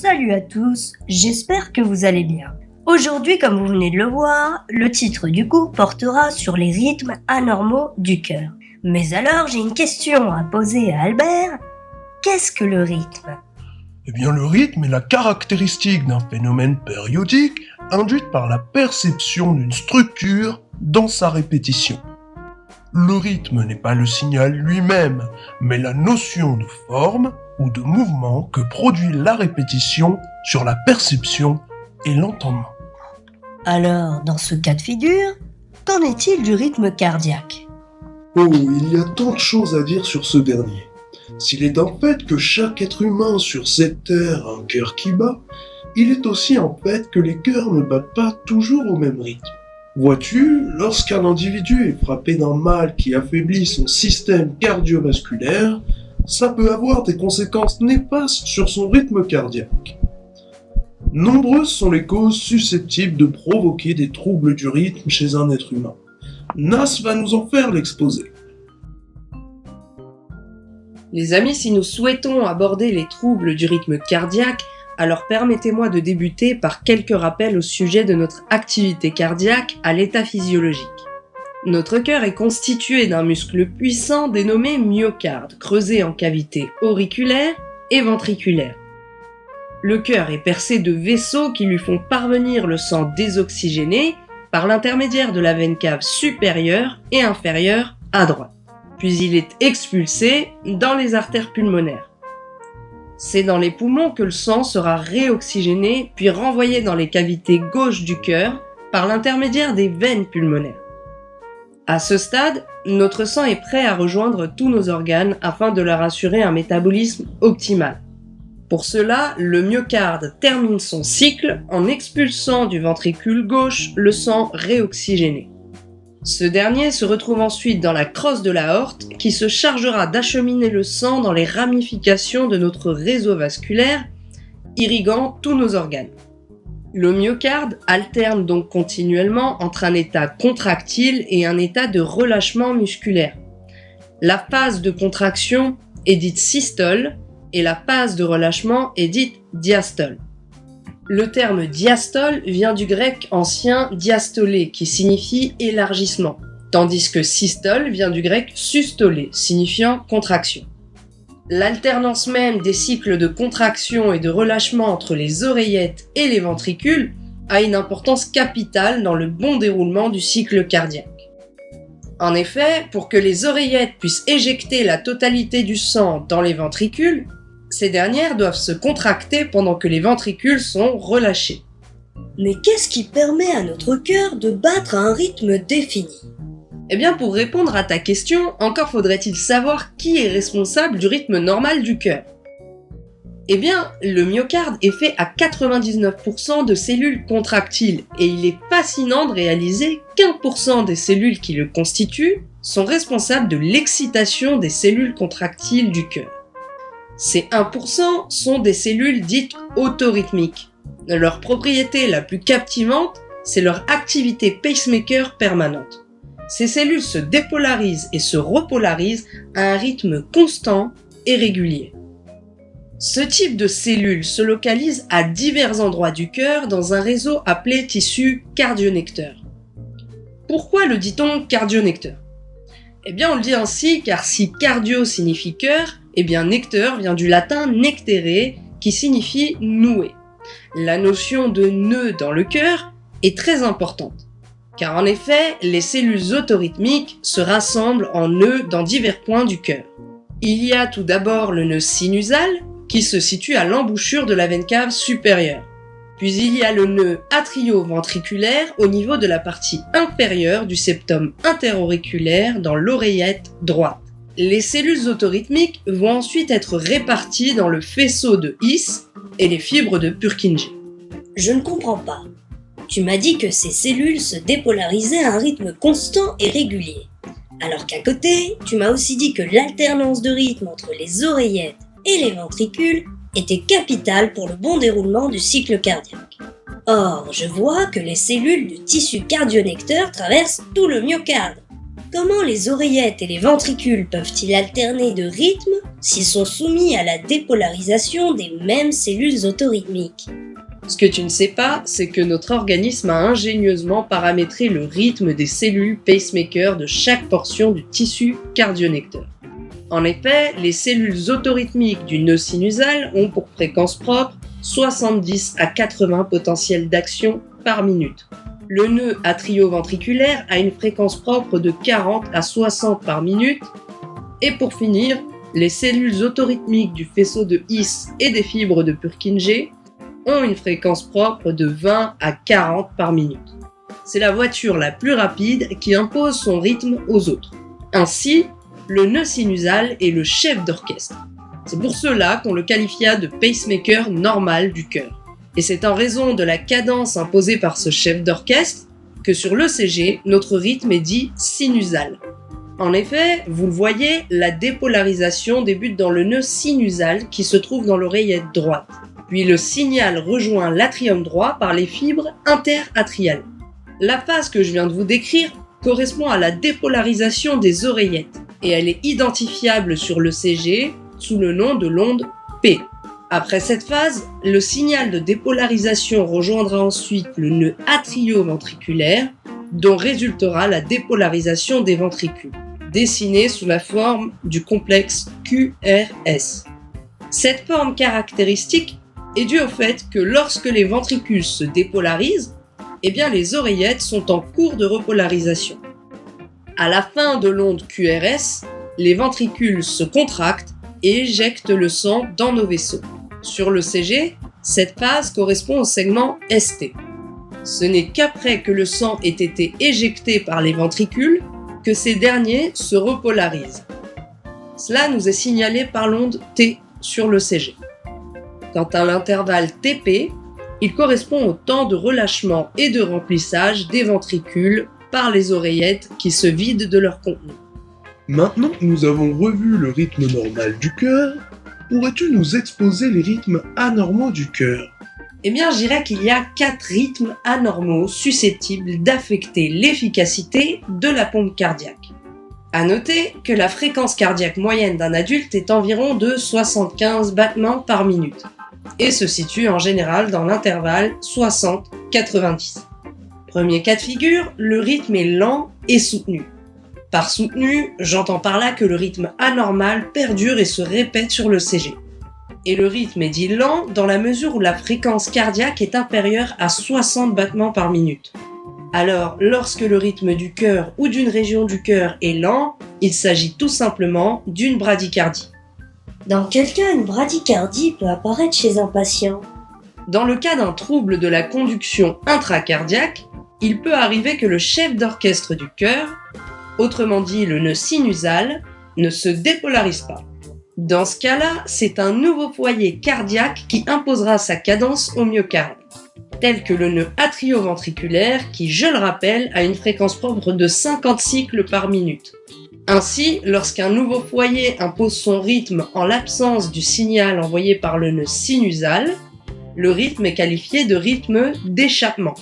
Salut à tous, j'espère que vous allez bien. Aujourd'hui, comme vous venez de le voir, le titre du cours portera sur les rythmes anormaux du cœur. Mais alors, j'ai une question à poser à Albert. Qu'est-ce que le rythme ? Eh bien, le rythme est la caractéristique d'un phénomène périodique induite par la perception d'une structure dans sa répétition. Le rythme n'est pas le signal lui-même, mais la notion de forme ou de mouvement que produit la répétition sur la perception et l'entendement. Alors, dans ce cas de figure, qu'en est-il du rythme cardiaque ? Oh, il y a tant de choses à dire sur ce dernier. S'il est un fait que chaque être humain sur cette terre a un cœur qui bat, il est aussi un fait que les cœurs ne battent pas toujours au même rythme. Vois-tu, lorsqu'un individu est frappé d'un mal qui affaiblit son système cardiovasculaire, ça peut avoir des conséquences néfastes sur son rythme cardiaque. Nombreuses sont les causes susceptibles de provoquer des troubles du rythme chez un être humain. Nas va nous en faire l'exposé. Les amis, si nous souhaitons aborder les troubles du rythme cardiaque, alors permettez-moi de débuter par quelques rappels au sujet de notre activité cardiaque à l'état physiologique. Notre cœur est constitué d'un muscle puissant dénommé myocarde, creusé en cavité auriculaire et ventriculaire. Le cœur est percé de vaisseaux qui lui font parvenir le sang désoxygéné par l'intermédiaire de la veine cave supérieure et inférieure à droite. Puis il est expulsé dans les artères pulmonaires. C'est dans les poumons que le sang sera réoxygéné puis renvoyé dans les cavités gauches du cœur par l'intermédiaire des veines pulmonaires. À ce stade, notre sang est prêt à rejoindre tous nos organes afin de leur assurer un métabolisme optimal. Pour cela, le myocarde termine son cycle en expulsant du ventricule gauche le sang réoxygéné. Ce dernier se retrouve ensuite dans la crosse de l'aorte qui se chargera d'acheminer le sang dans les ramifications de notre réseau vasculaire, irriguant tous nos organes. Le myocarde alterne donc continuellement entre un état contractile et un état de relâchement musculaire. La phase de contraction est dite systole et la phase de relâchement est dite diastole. Le terme diastole vient du grec ancien diastolé qui signifie élargissement, tandis que systole vient du grec sustolé signifiant contraction. L'alternance même des cycles de contraction et de relâchement entre les oreillettes et les ventricules a une importance capitale dans le bon déroulement du cycle cardiaque. En effet, pour que les oreillettes puissent éjecter la totalité du sang dans les ventricules, ces dernières doivent se contracter pendant que les ventricules sont relâchés. Mais qu'est-ce qui permet à notre cœur de battre à un rythme défini ? Eh bien, pour répondre à ta question, encore faudrait-il savoir qui est responsable du rythme normal du cœur. Eh bien, le myocarde est fait à 99% de cellules contractiles et il est fascinant de réaliser qu'1% des cellules qui le constituent sont responsables de l'excitation des cellules contractiles du cœur. Ces 1% sont des cellules dites autorhythmiques. Leur propriété la plus captivante, c'est leur activité pacemaker permanente. Ces cellules se dépolarisent et se repolarisent à un rythme constant et régulier. Ce type de cellules se localise à divers endroits du cœur dans un réseau appelé tissu cardionecteur. Pourquoi le dit-on cardionecteur ? Eh bien, on le dit ainsi car si cardio signifie cœur, eh bien necteur vient du latin nectere qui signifie nouer. La notion de nœud dans le cœur est très importante. Car en effet, les cellules autorhythmiques se rassemblent en nœuds dans divers points du cœur. Il y a tout d'abord le nœud sinusal, qui se situe à l'embouchure de la veine cave supérieure. Puis il y a le nœud atrio-ventriculaire au niveau de la partie inférieure du septum interauriculaire dans l'oreillette droite. Les cellules autorhythmiques vont ensuite être réparties dans le faisceau de His et les fibres de Purkinje. Je ne comprends pas. Tu m'as dit que ces cellules se dépolarisaient à un rythme constant et régulier. Alors qu'à côté, tu m'as aussi dit que l'alternance de rythme entre les oreillettes et les ventricules était capitale pour le bon déroulement du cycle cardiaque. Or, je vois que les cellules du tissu cardionecteur traversent tout le myocarde. Comment les oreillettes et les ventricules peuvent-ils alterner de rythme s'ils sont soumis à la dépolarisation des mêmes cellules autorythmiques? Ce que tu ne sais pas, c'est que notre organisme a ingénieusement paramétré le rythme des cellules pacemaker de chaque portion du tissu cardionecteur. En effet, les cellules autorythmiques du nœud sinusal ont pour fréquence propre 70 à 80 potentiels d'action par minute. Le nœud atrioventriculaire a une fréquence propre de 40 à 60 par minute. Et pour finir, les cellules autorythmiques du faisceau de His et des fibres de Purkinje ont une fréquence propre de 20 à 40 par minute. C'est la voiture la plus rapide qui impose son rythme aux autres. Ainsi, le nœud sinusal est le chef d'orchestre. C'est pour cela qu'on le qualifia de pacemaker normal du cœur. Et c'est en raison de la cadence imposée par ce chef d'orchestre que sur l'ECG, notre rythme est dit sinusal. En effet, vous le voyez, la dépolarisation débute dans le nœud sinusal qui se trouve dans l'oreillette droite. Puis le signal rejoint l'atrium droit par les fibres interatriales. La phase que je viens de vous décrire correspond à la dépolarisation des oreillettes et elle est identifiable sur l'ECG sous le nom de l'onde P. Après cette phase, le signal de dépolarisation rejoindra ensuite le nœud atrioventriculaire, dont résultera la dépolarisation des ventricules, dessinée sous la forme du complexe QRS. Cette forme caractéristique est due au fait que lorsque les ventricules se dépolarisent, les oreillettes sont en cours de repolarisation. À la fin de l'onde QRS, les ventricules se contractent et éjectent le sang dans nos vaisseaux. Sur l'ECG, cette phase correspond au segment ST. Ce n'est qu'après que le sang ait été éjecté par les ventricules que ces derniers se repolarisent. Cela nous est signalé par l'onde T sur l'ECG. Quant à l'intervalle TP, il correspond au temps de relâchement et de remplissage des ventricules par les oreillettes qui se vident de leur contenu. Maintenant que nous avons revu le rythme normal du cœur, pourrais-tu nous exposer les rythmes anormaux du cœur? Je dirais qu'il y a 4 rythmes anormaux susceptibles d'affecter l'efficacité de la pompe cardiaque. À noter que la fréquence cardiaque moyenne d'un adulte est environ de 75 battements par minute et se situe en général dans l'intervalle 60-90. Premier cas de figure, le rythme est lent et soutenu. Par soutenu, j'entends par là que le rythme anormal perdure et se répète sur l'ECG. Et le rythme est dit lent dans la mesure où la fréquence cardiaque est inférieure à 60 battements par minute. Alors, lorsque le rythme du cœur ou d'une région du cœur est lent, il s'agit tout simplement d'une bradycardie. Dans quel cas une bradycardie peut apparaître chez un patient? Dans le cas d'un trouble de la conduction intracardiaque, il peut arriver que le chef d'orchestre du cœur, autrement dit le nœud sinusal, ne se dépolarise pas. Dans ce cas-là, c'est un nouveau foyer cardiaque qui imposera sa cadence au myocarde, tel que le nœud atrioventriculaire qui, je le rappelle, a une fréquence propre de 50 cycles par minute. Ainsi, lorsqu'un nouveau foyer impose son rythme en l'absence du signal envoyé par le nœud sinusal, le rythme est qualifié de rythme d'échappement.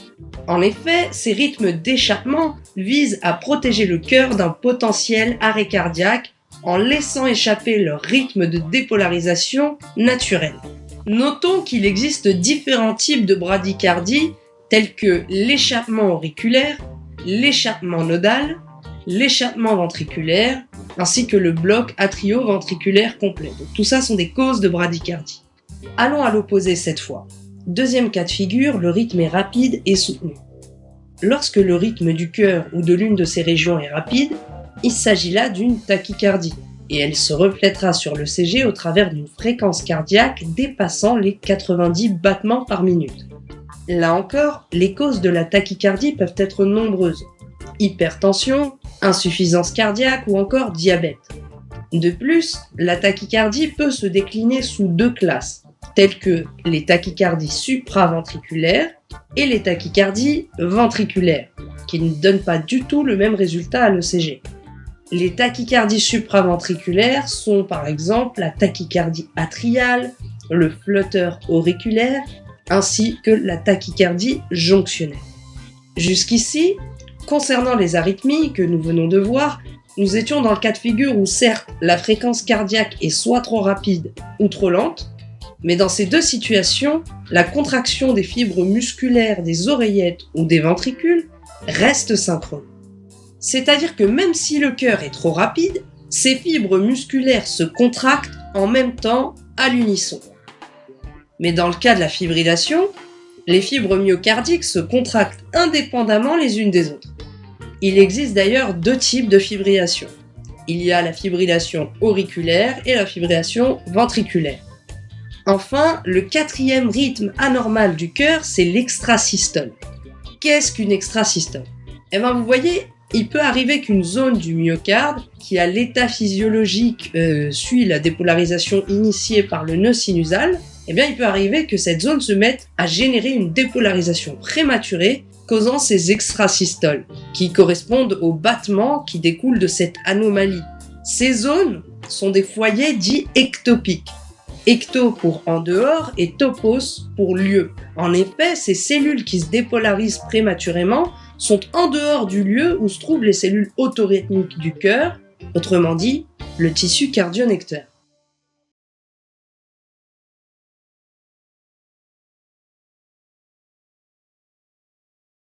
En effet, ces rythmes d'échappement visent à protéger le cœur d'un potentiel arrêt cardiaque en laissant échapper leur rythme de dépolarisation naturel. Notons qu'il existe différents types de bradycardie tels que l'échappement auriculaire, l'échappement nodal, l'échappement ventriculaire, ainsi que le bloc atrioventriculaire complet. Donc, tout ça sont des causes de bradycardie. Allons à l'opposé cette fois. Deuxième cas de figure, le rythme est rapide et soutenu. Lorsque le rythme du cœur ou de l'une de ces régions est rapide, il s'agit là d'une tachycardie, et elle se reflètera sur l'ECG au travers d'une fréquence cardiaque dépassant les 90 battements par minute. Là encore, les causes de la tachycardie peuvent être nombreuses. Hypertension, insuffisance cardiaque ou encore diabète. De plus, la tachycardie peut se décliner sous 2 classes, telles que les tachycardies supraventriculaires et les tachycardies ventriculaires, qui ne donnent pas du tout le même résultat à l'ECG. Les tachycardies supraventriculaires sont par exemple la tachycardie atriale, le flotteur auriculaire, ainsi que la tachycardie jonctionnelle. Jusqu'ici, concernant les arythmies que nous venons de voir, nous étions dans le cas de figure où certes la fréquence cardiaque est soit trop rapide ou trop lente, mais dans ces deux situations, la contraction des fibres musculaires des oreillettes ou des ventricules reste synchrone. C'est-à-dire que même si le cœur est trop rapide, ces fibres musculaires se contractent en même temps à l'unisson. Mais dans le cas de la fibrillation, les fibres myocardiques se contractent indépendamment les unes des autres. Il existe d'ailleurs deux types de fibrillation. Il y a la fibrillation auriculaire et la fibrillation ventriculaire. Enfin, le quatrième rythme anormal du cœur, c'est l'extrasystole. Qu'est-ce qu'une extrasystole ? Eh bien, vous voyez, il peut arriver qu'une zone du myocarde, qui à l'état physiologique suit la dépolarisation initiée par le nœud sinusal, eh bien, il peut arriver que cette zone se mette à générer une dépolarisation prématurée, causant ces extrasystoles, qui correspondent aux battements qui découlent de cette anomalie. Ces zones sont des foyers dits ectopiques. Ecto pour en dehors et topos pour lieu. En effet, ces cellules qui se dépolarisent prématurément sont en dehors du lieu où se trouvent les cellules autorythmiques du cœur, autrement dit, le tissu cardio-nectaire.